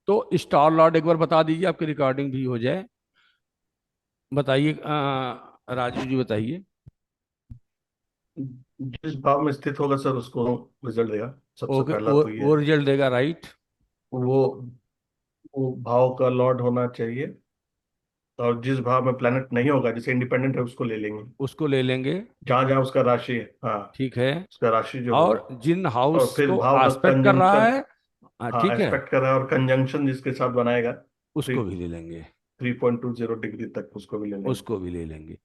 तो star Lord एक बार बता दीजिए, आपकी रिकॉर्डिंग भी हो जाए। बताइए, राजू जी बताइए। जिस भाव में स्थित होगा सर उसको रिजल्ट देगा। सबसे ओके, पहला तो ये वो रिजल्ट देगा, राइट। वो वो भाव का लॉर्ड होना चाहिए। और जिस भाव में प्लेनेट नहीं होगा, जैसे इंडिपेंडेंट है, उसको ले लेंगे। उसको ले लेंगे। जहां जहां उसका राशि है, हाँ, ठीक है। उसका राशि जो होगा। और जिन और हाउस फिर को भाव का आस्पेक्ट कर रहा कंजंक्शन, है, हाँ, ठीक है, एस्पेक्ट कर रहा है, और कंजंक्शन जिसके साथ बनाएगा थ्री उसको भी ले लेंगे। 3.20 डिग्री तक, उसको भी ले लेंगे। उसको भी ले लेंगे।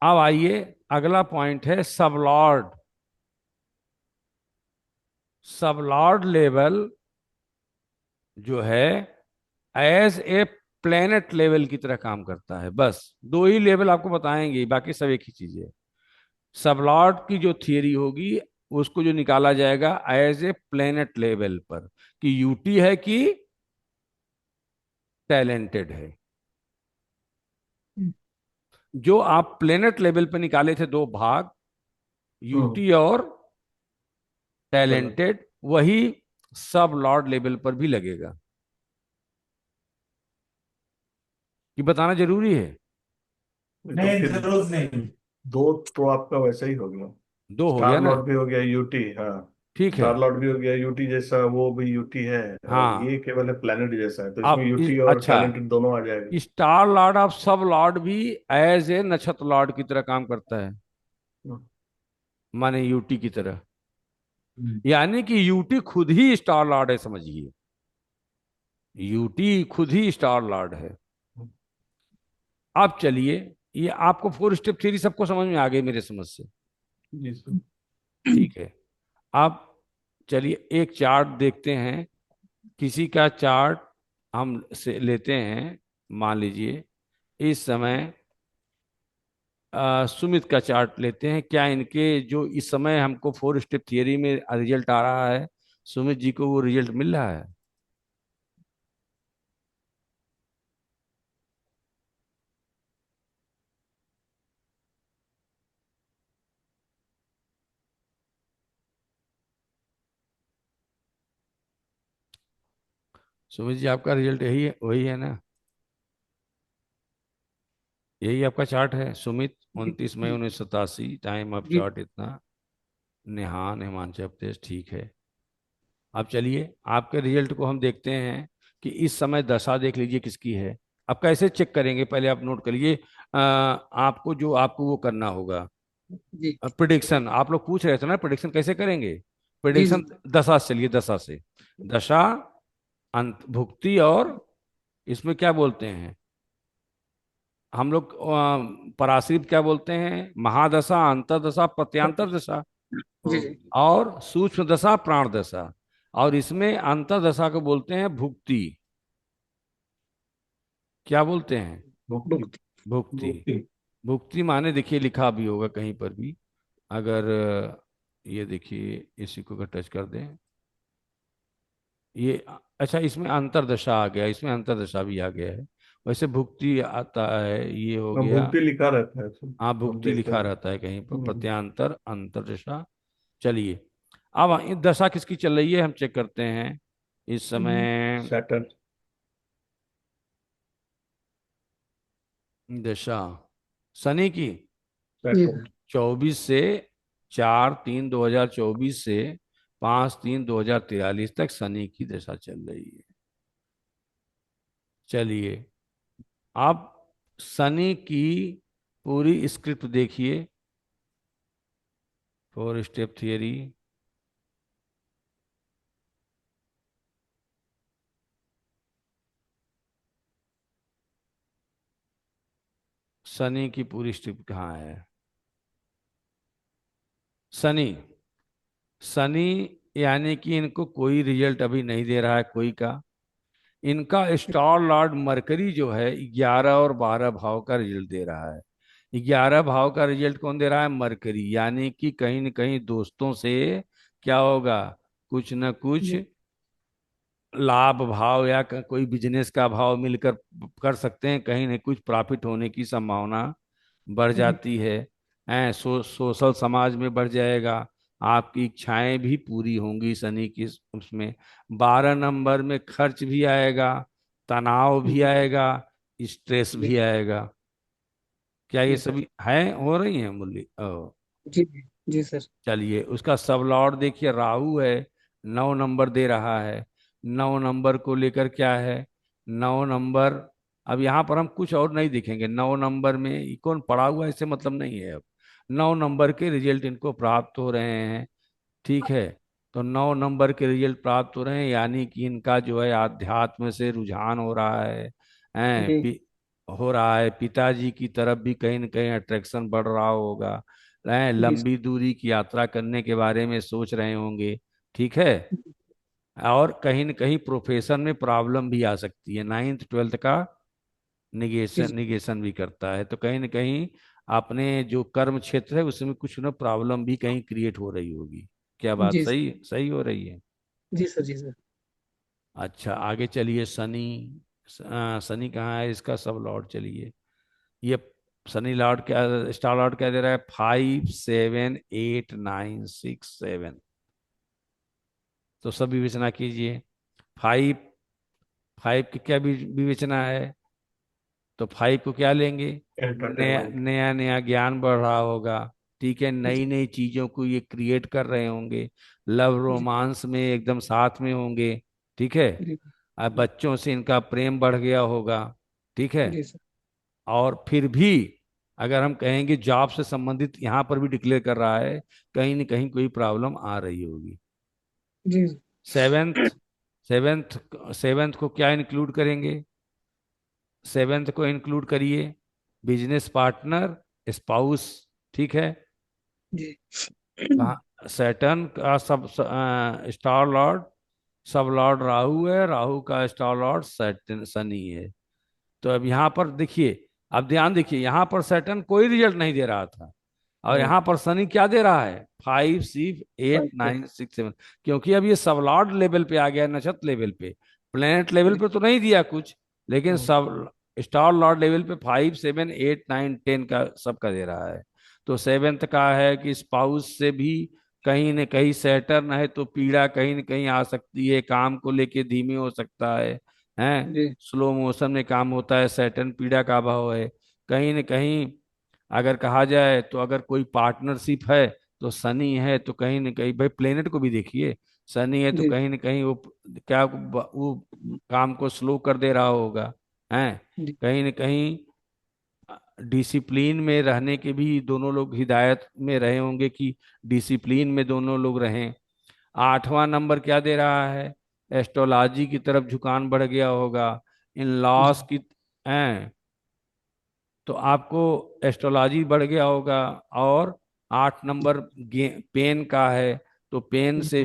अब आइए, अगला पॉइंट है सबलॉर्ड। सबलॉर्ड लेवल जो है एज ए प्लेनेट लेवल की तरह काम करता है। बस दो ही लेवल आपको बताएंगे, बाकी सब एक ही चीज है। सबलॉर्ड की जो थियरी होगी, उसको जो निकाला जाएगा एज ए प्लेनेट लेवल पर, कि यूटी है कि टैलेंटेड है। जो आप प्लेनेट लेवल पर निकाले थे दो भाग, हम्म। यूटी और चलो। टैलेंटेड, वही सब लॉर्ड लेवल पर भी लगेगा। कि बताना जरूरी है? ये तो नहीं, फिर जरूर नहीं। दो तो आपका वैसा ही हो गया। दो हो गया स्टार ना। लॉर्ड भी हो गया यूटी, हाँ। ठीक है। स्टार लॉर्ड भी हो गया यूटी जैसा, वो भी यूटी है। और हाँ। ये केवल है प्लैनेट जैसा है, तो इसमें अब यूटी और अच्छा, टैलेंटेड दोनों आ जाएगा। स्टार लॉर्ड ऑफ सब लॉर्ड भी एज ए नक्षत्र लॉर्ड की तरह काम करता है, हम्म। माने यूटी की तरह। हम्म। यानी कि यूटी खुद ही स्टार लॉर्ड है, समझिए। यूटी खुद ही स्टार लॉर्ड है। अब चलिए, ये आपको फोर स्टेप थ्योरी सबको समझ में आ गई मेरे समझ से? जी सर। ठीक है। अब चलिए एक चार्ट देखते हैं। किसी का चार्ट हम से लेते हैं। मान लीजिए इस समय सुमित का चार्ट लेते हैं। क्या इनके जो इस समय हमको फोर स्टेप थियरी में रिजल्ट आ रहा है, सुमित जी को वो रिजल्ट मिल रहा है? सुमित जी, आपका रिजल्ट यही है, वही है ना? यही आपका चार्ट है सुमित? 29 मई 1987, टाइम ऑफ जी। चार्ट इतना। नेहान हिमांशु अवधेश, ठीक है। अब चलिए आपके रिजल्ट को हम देखते हैं कि इस समय दशा देख लीजिए किसकी है। अब कैसे चेक करेंगे, पहले आप नोट करिए। आपको जो आपको वो करना होगा, जी। प्रिडिक्शन आप लोग पूछ रहे थे ना, प्रिडिक्शन कैसे करेंगे? जी। प्रिडिक्शन दशा से चलिए, दशा से। दशा, अंत, भुक्ति, और इसमें क्या बोलते हैं हम लोग, पराश्रित क्या बोलते हैं? महादशा, अंतरदशा, प्रत्यांतर दशा, जी। हम्म। जी। और सूक्ष्म दशा, प्राण दशा। और इसमें अंतरदशा को बोलते हैं भुक्ति। क्या बोलते हैं? मुक्ति। भुक्ति। भुक्ति। मुक्ति। भुक्ति माने देखिए, लिखा भी होगा कहीं पर भी। अगर ये देखिए, इसी को अगर टच कर दें, ये अच्छा, इसमें अंतरदशा आ गया, इसमें अंतरदशा भी आ गया है। वैसे भुक्ति आता है, ये हो हाँ, गया। भुक्ति लिखा रहता है सर। हाँ, हम भुक्ति देखते लिखा हैं। रहता है कहीं पर, प्रत्यांतर, अंतरदशा। चलिए, अब ये दशा किसकी चल रही है हम चेक करते हैं इस समय। सैटर्न। दशा शनि की सैटर्न। 24 से 4/3/2024 से 5/3/2043 तक शनि की दशा चल रही है। चलिए, आप शनि की पूरी स्क्रिप्ट देखिए, फोर स्टेप थियरी। शनि की पूरी स्क्रिप्ट कहाँ है? शनि, शनि यानी कि इनको कोई रिजल्ट अभी नहीं दे रहा है कोई का। इनका स्टार लॉर्ड मरकरी जो है 11 और 12 भाव का रिजल्ट दे रहा है। 11 भाव का रिजल्ट कौन दे रहा है? मरकरी। यानी कि कहीं न कहीं दोस्तों से क्या होगा, कुछ न कुछ लाभ भाव या कोई बिजनेस का भाव मिलकर कर सकते हैं, कहीं न कुछ प्रॉफिट होने की संभावना बढ़ जाती है। सोशल समाज में बढ़ जाएगा, आपकी इच्छाएं भी पूरी होंगी शनि की उसमें। 12 नंबर में खर्च भी आएगा, तनाव भी जी आएगा, स्ट्रेस जी भी आएगा। क्या ये जी सर। सभी है हो रही है मुरली? जी जी जी सर। चलिए, उसका सब लॉर्ड देखिए राहु है, 9 नंबर दे रहा है। 9 नंबर को लेकर क्या है? 9 नंबर, अब यहाँ पर हम कुछ और नहीं दिखेंगे। 9 नंबर में ये कौन पड़ा हुआ है, इससे मतलब नहीं है अब। 9 नंबर के रिजल्ट इनको प्राप्त हो रहे हैं, ठीक है। तो 9 नंबर के रिजल्ट प्राप्त हो रहे हैं, यानी कि इनका जो है आध्यात्म से रुझान हो रहा है जी हो रहा है। पिताजी की तरफ भी कहीं न कहीं अट्रैक्शन बढ़ रहा होगा, जी लंबी दूरी की यात्रा करने के बारे में सोच रहे होंगे, ठीक है। और कहीं न कहीं प्रोफेशन में प्रॉब्लम भी आ सकती है। 9th 12th का जी निगेशन जी निगेशन भी करता है, तो कहीं न कहीं अपने जो कर्म क्षेत्र है उसमें कुछ ना प्रॉब्लम भी कहीं क्रिएट हो रही होगी। क्या बात जी सही सही हो रही है? जी सर। जी सर। अच्छा, आगे चलिए। शनि, शनि कहाँ है? इसका सब लॉर्ड चलिए। ये शनि लॉर्ड क्या, स्टार लॉर्ड क्या दे रहा है? 5 7 8 9 6 7। तो सब विवेचना कीजिए। 5, 5 की क्या विवेचना है? तो 5 को क्या लेंगे? नया एंटरटेनमेंट। नया नया ज्ञान बढ़ रहा होगा, ठीक है। नई जी नई चीजों को ये क्रिएट कर रहे होंगे, लव जी रोमांस में एकदम साथ में होंगे, ठीक है। जी अब जी बच्चों से इनका प्रेम बढ़ गया होगा, ठीक है। जी सर। और फिर भी अगर हम कहेंगे जॉब से संबंधित, यहाँ पर भी डिक्लेयर कर रहा है कहीं न कहीं कोई प्रॉब्लम आ रही होगी। जी सेवेंथ, सेवेंथ सेवेंथ को क्या इंक्लूड करेंगे? सेवेंथ को इंक्लूड करिए, बिजनेस पार्टनर, स्पाउस, ठीक है। जी कहाँ सैटर्न का सब स्टार लॉर्ड, सब लॉर्ड राहु है, राहु का स्टार लॉर्ड सैटर्न शनि है। तो अब यहाँ पर देखिए, अब ध्यान देखिए, यहाँ पर सैटर्न कोई रिजल्ट नहीं दे रहा था, और यहाँ पर शनि क्या दे रहा है? 5 6 8 9 6 7। क्योंकि अब ये सब लॉर्ड लेवल पे आ गया, नक्षत्र लेवल पे। प्लेनेट लेवल जी पे तो नहीं दिया कुछ, लेकिन सब स्टार लॉर्ड लेवल पे 5 7 8 9 10 का सबका दे रहा है। तो सेवेंथ का है कि स्पाउस से भी कहीं न कहीं, सैटर्न है तो पीड़ा कहीं न कहीं आ सकती है, काम को लेके धीमे हो सकता है। जी स्लो मोशन में काम होता है, सैटर्न पीड़ा का भाव है। कहीं न कहीं अगर कहा जाए तो अगर कोई पार्टनरशिप है तो शनि है, तो कहीं न कहीं भाई प्लेनेट को भी देखिए, शनि है तो जी कहीं न कहीं वो क्या, वो काम को स्लो कर दे रहा होगा, है। जी कहीं न कहीं डिसिप्लिन में रहने के भी दोनों लोग हिदायत में रहे होंगे कि डिसिप्लिन में दोनों लोग रहें। 8वां नंबर क्या दे रहा है? एस्ट्रोलॉजी की तरफ झुकान बढ़ गया होगा, इन जी लॉस की, हैं। तो आपको एस्ट्रोलॉजी बढ़ गया होगा। और 8 नंबर पेन का है, तो पेन से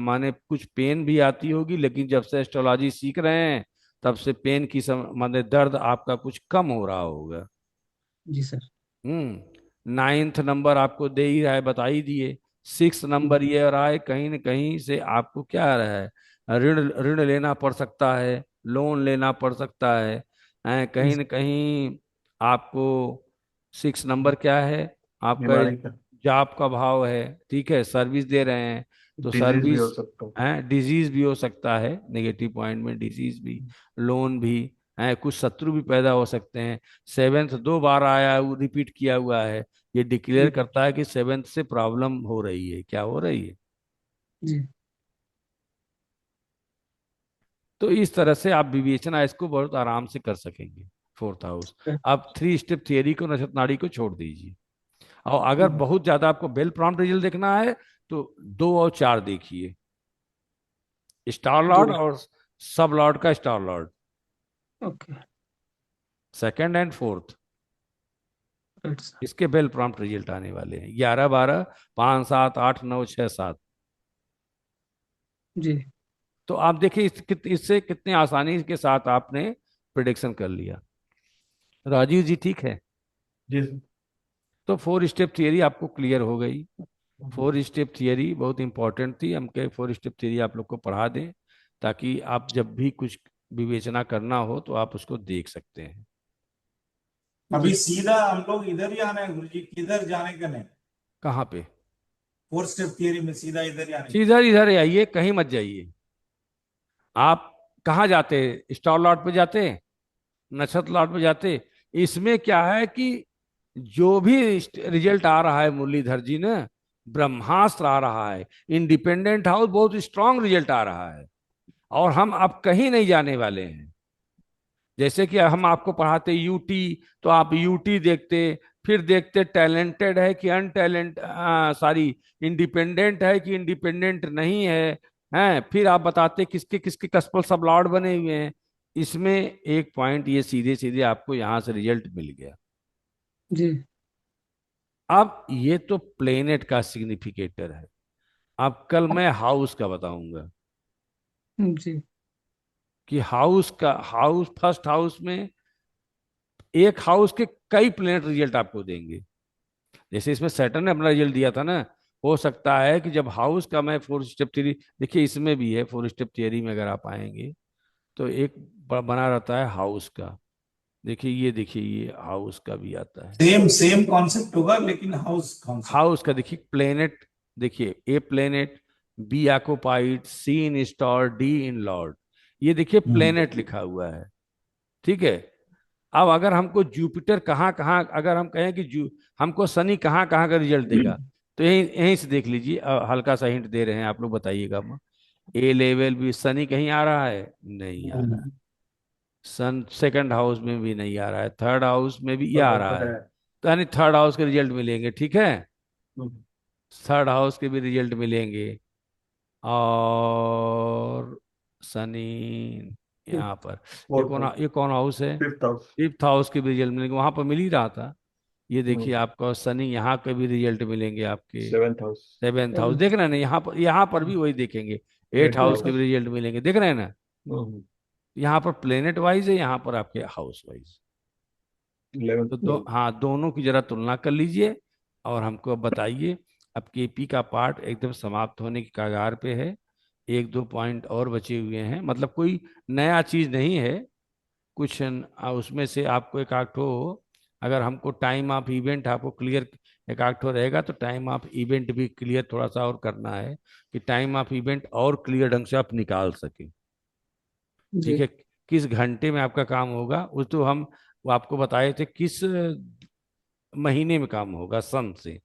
माने कुछ पेन भी आती होगी, लेकिन जब से एस्ट्रोलॉजी सीख रहे हैं तब से पेन की माने दर्द आपका कुछ कम हो रहा होगा। जी सर। 9th नंबर आपको दे ही रहा है, बता ही दिए। 6 नंबर ये आ रहा है, कहीं न कहीं से आपको क्या आ रहा है? ऋण ऋण लेना पड़ सकता है, लोन लेना पड़ सकता है, जी कहीं न कहीं आपको। 6 नंबर क्या है आपका? बीमारी का जॉब का भाव है, ठीक है, सर्विस दे रहे हैं, तो डिजीज भी हो सर्विस सकता है। है। डिजीज भी हो सकता है, नेगेटिव पॉइंट में डिजीज भी, लोन भी है, कुछ शत्रु भी पैदा हो सकते हैं। सेवेंथ 2 बार आया है, वो रिपीट किया हुआ है, ये डिक्लेयर जी करता है कि सेवेंथ से प्रॉब्लम हो रही है। क्या हो रही है? जी तो इस तरह से आप विवेचना इसको बहुत आराम से कर सकेंगे। 4th house. अब 3 स्टेप थियरी को, नक्षत्र नाड़ी को छोड़ दीजिए। और अगर बहुत ज्यादा आपको बेल प्रॉम्प्ट रिजल्ट देखना है तो 2 और 4 देखिए, स्टार दो। लॉर्ड और सब लॉर्ड का star Lord, okay. Second and fourth. Right sir. इसके बेल प्रॉम्प्ट रिजल्ट आने वाले हैं, 11 12 5 7 8 9 6 7। जी तो आप देखिए इससे कितने आसानी के साथ आपने प्रिडिक्शन कर लिया। राजीव जी, ठीक है। जी तो 4 स्टेप थियरी आपको क्लियर हो गई। 4 स्टेप थियरी बहुत इंपॉर्टेंट थी, हम कहे 4 स्टेप थियरी आप लोग को पढ़ा दें, ताकि आप जब भी कुछ विवेचना करना हो तो आप उसको देख सकते हैं। अभी जी सीधा हम लोग इधर ही आना है गुरु जी, किधर जाने का नहीं। कहाँ पे? फोर स्टेप थियरी में सीधा इधर ही आने का। सीधा इधर ही आइए, कहीं मत जाइए। आप कहाँ जाते, स्टार लॉट पे जाते, नक्षत्र लॉट पे जाते। इसमें क्या है कि जो भी रिजल्ट आ रहा है मुरलीधर जी ने, ब्रह्मास्त्र आ रहा है, इंडिपेंडेंट हाउस बहुत स्ट्रांग रिजल्ट आ रहा है, और हम अब कहीं नहीं जाने वाले हैं। जैसे कि हम आपको पढ़ाते यूटी, तो आप यूटी देखते, फिर देखते टैलेंटेड है कि अनटैलेंट, सॉरी, इंडिपेंडेंट है कि इंडिपेंडेंट नहीं है, हैं, फिर आप बताते किसके किसके कस्पल सब लॉर्ड बने हुए हैं। इसमें एक पॉइंट ये सीधे सीधे आपको यहां से रिजल्ट मिल गया। जी अब ये तो प्लेनेट का सिग्निफिकेटर है। अब कल मैं हाउस का बताऊंगा जी कि हाउस का, हाउस फर्स्ट हाउस में एक हाउस के कई प्लेनेट रिजल्ट आपको देंगे। जैसे इसमें सैटर्न ने अपना रिजल्ट दिया था ना, हो सकता है कि जब हाउस का मैं फोर स्टेप थ्योरी, देखिए इसमें भी है फोर स्टेप थियरी में, अगर आप आएंगे तो एक बना रहता है हाउस का। देखिए ये हाउस का भी आता है। सेम सेम कॉन्सेप्ट होगा लेकिन हाउस कॉन्सेप्ट। हाउस का देखिए प्लेनेट, देखिए A planet, B occupied, C in star, D in lord. ये देखिए प्लेनेट लिखा हुआ है। ठीक है। अब अगर हमको जुपिटर कहाँ कहाँ, अगर हम कहें कि हमको शनि कहाँ कहाँ का रिजल्ट देगा, तो यहीं यहीं से देख लीजिए। हल्का सा हिंट दे रहे हैं, आप लोग बताइएगा। ए लेवल भी शनि कहीं आ रहा है? नहीं आ रहा है। सन सेकंड हाउस में भी नहीं आ रहा है, थर्ड हाउस में भी ये आ वो तो रहा है। है। तो यानी थर्ड हाउस के रिजल्ट मिलेंगे, ठीक है। हम्म, थर्ड हाउस के भी रिजल्ट मिलेंगे। और शनि यहाँ पर, फोर्थ हाउस, ये कौन हाउस है? Fifth house. फिफ्थ हाउस के भी रिजल्ट मिलेंगे, वहां पर मिल ही रहा था। ये देखिए आपका शनि, यहाँ के भी रिजल्ट मिलेंगे आपके। सेवेंथ हाउस, सेवेंथ हाउस देख रहे हैं ना, यहाँ पर भी वही देखेंगे। एट एट्थ हाउस के हाउस। भी रिजल्ट मिलेंगे, देख रहे हैं ना। यहाँ पर प्लेनेट वाइज है, यहाँ पर आपके हाउस वाइज। इलेवेंथ। तो हाँ, दोनों की जरा तुलना कर लीजिए और हमको अब बताइए। अब केपी का पार्ट एकदम समाप्त होने की कगार पे है। एक दो पॉइंट और बचे हुए हैं, मतलब कोई नया चीज नहीं है। कुछ उसमें से आपको एक आध ठो, अगर हमको टाइम ऑफ इवेंट आपको क्लियर एक आध ठो रहेगा, तो टाइम ऑफ इवेंट भी क्लियर थोड़ा सा और करना है, कि टाइम ऑफ इवेंट और क्लियर ढंग से आप निकाल सके। ठीक जी है। किस घंटे में आपका काम होगा, वो तो हम, वो आपको बताए थे किस महीने में काम होगा सन से।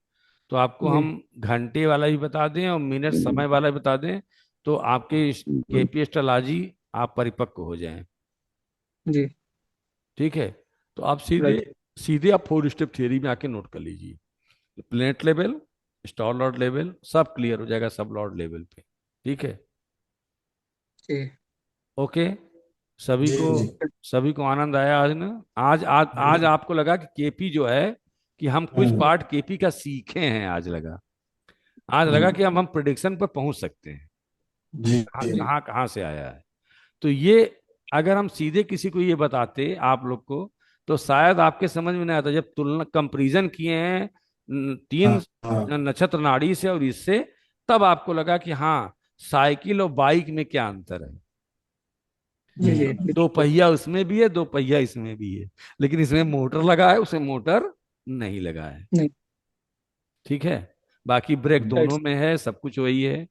तो आपको जी हम घंटे वाला भी बता दें और मिनट समय वाला भी बता दें, तो आपके केपी एस्ट्रोलॉजी आप परिपक्व हो जाएं। जी ठीक है। तो आप सीधे राइट सीधे आप फोर स्टेप थियरी में आके नोट कर लीजिए। Planet level, star Lord level, सब क्लियर हो जाएगा सब लॉर्ड लेवल पे। ठीक है। जी ओके। सभी जी को, जी। सभी को आनंद आया आज ना? आज आपको लगा कि केपी जो है, कि हम कुछ हम्म पार्ट केपी का सीखे हैं, आज लगा। आज लगा हम्म, कि हम प्रिडिक्शन पर पहुंच सकते हैं, जी कहाँ जी। कहाँ कहाँ से आया है। तो ये, अगर हम सीधे किसी को ये बताते आप लोग को, तो शायद आपके समझ में नहीं आता। जब तुलना कंपैरिजन किए हैं तीन हाँ हाँ नक्षत्र नाड़ी से और इससे, तब आपको लगा कि हाँ, साइकिल और बाइक में क्या अंतर है। जी जी दो बिल्कुल पहिया उसमें भी है, दो पहिया इसमें भी है, लेकिन इसमें मोटर लगा है, उसमें मोटर नहीं लगा है। नहीं ठीक है। बाकी ब्रेक राइट दोनों में है, सब कुछ वही है।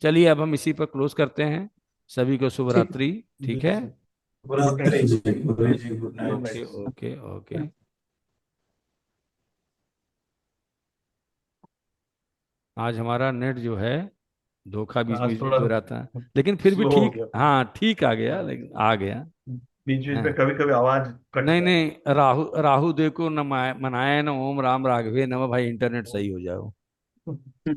चलिए अब हम इसी पर क्लोज करते हैं। सभी को शुभ ठीक रात्रि। जी ठीक है। सर। पूरा गुड नाइट जी सर। जी good good night. Okay night. Okay okay. है आज हमारा नेट जो है, धोखा बीच आज बीच में थोड़ा दे रहा था, लेकिन फिर भी स्लो हो ठीक, गया। हाँ ठीक आ गया, हाँ, लेकिन आ गया। बीच बीच में हाँ। कभी कभी आवाज कट नहीं जाती नहीं, राहु राहु देखो न मनाए न ओम राम राघवे नमः, भाई इंटरनेट सही हो जाओ। है।